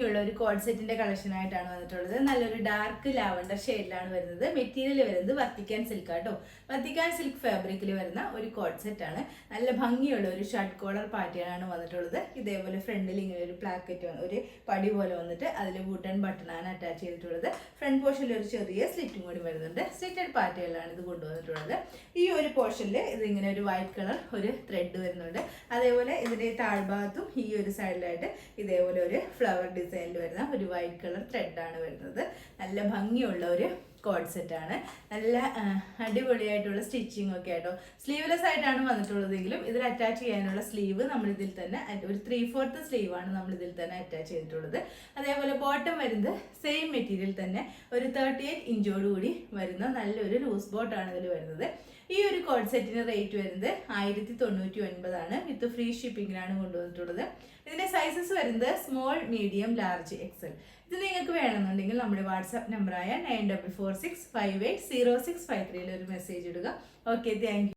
ഉള്ള ഒരു കോഡ് സെറ്റിന്റെ കളക്ഷൻ ആയിട്ടാണ് വന്നിട്ടുള്ളത്. നല്ലൊരു ഡാർക്ക് ലാവണ്ടർ ഷെയ്ഡിലാണ് വരുന്നത്. മെറ്റീരിയൽ വരുന്നത് വത്തിക്കാൻ സിൽക്ക് ആട്ടോ. വത്തിക്കാൻ സിൽക്ക് ഫാബ്രിക്കിൽ വരുന്ന ഒരു കോഡ് സെറ്റ് ആണ്. നല്ല ഭംഗിയുള്ള ഒരു ഷർട്ട് കോളർ പാറ്റേൺ ആണ് വന്നിട്ടുള്ളത്. ഇതേപോലെ ഫ്രണ്ടിൽ ഇങ്ങനെ ഒരു പ്ലാക്കറ്റ് ഒരു പടി പോലെ വന്നിട്ട് അതിൽ വുഡൻ ബട്ടൺ ആണ് അറ്റാച്ച് ചെയ്തിട്ടുള്ളത്. ഫ്രണ്ട് പോർഷനിൽ ഒരു ചെറിയ സ്ലിറ്റും കൂടി വരുന്നുണ്ട്. സ്ലിറ്റഡ് പാറ്റേണിലാണ് ഇത് കൊണ്ടുവന്നിട്ടുള്ളത്. ഈ ഒരു പോർഷനിൽ ഇതിങ്ങനെ ഒരു വൈറ്റ് കളർ ഒരു ത്രെഡ് വരുന്നുണ്ട്. അതേപോലെ ഇതിന്റെ താഴ്ഭാഗത്തും ഈ ഒരു സൈഡിലായിട്ട് ഇതേപോലെ ഒരു ഫ്ലവർ ഡിസൈനിൽ വരുന്ന ഒരു വൈറ്റ് കളർ ത്രെഡാണ് വരുന്നത്. നല്ല ഭംഗിയുള്ള ഒരു കോഡ് സെറ്റ് ആണ്. നല്ല അടിപൊളിയായിട്ടുള്ള സ്റ്റിച്ചിങ് ഒക്കെ ആയിട്ടോ. സ്ലീവ്ലെസ് ആയിട്ടാണ് വന്നിട്ടുള്ളതെങ്കിലും ഇതിൽ അറ്റാച്ച് ചെയ്യാനുള്ള സ്ലീവ് നമ്മൾ ഇതിൽ തന്നെ ഒരു 3/4 സ്ലീവ് ആണ് നമ്മൾ ഇതിൽ തന്നെ അറ്റാച്ച് ചെയ്തിട്ടുള്ളത്. അതേപോലെ ബോട്ടം വരുന്നത് സെയിം മെറ്റീരിയൽ തന്നെ ഒരു 38 ഇഞ്ചോടുകൂടി വരുന്ന നല്ലൊരു ലൂസ് ബോട്ടാണ് ഇതിൽ വരുന്നത്. ഈ ഒരു കോഡ് സെറ്റിന് റേറ്റ് വരുന്നത് 1099 ആണ്. വിത്ത് ഫ്രീ ഷിപ്പിങ്ങിനാണ് കൊണ്ടുവന്നിട്ടുള്ളത്. ഇതിന്റെ സൈസസ് വരുന്നത് സ്മോൾ, മീഡിയം, ലാർജ്, എക്സൽ. ഇത് നിങ്ങൾക്ക് വേണമെന്നുണ്ടെങ്കിൽ നമ്മുടെ വാട്സാപ്പ് നമ്പറായ 9446580653 ഒരു മെസ്സേജ് ഇടുക. Okay, thank you.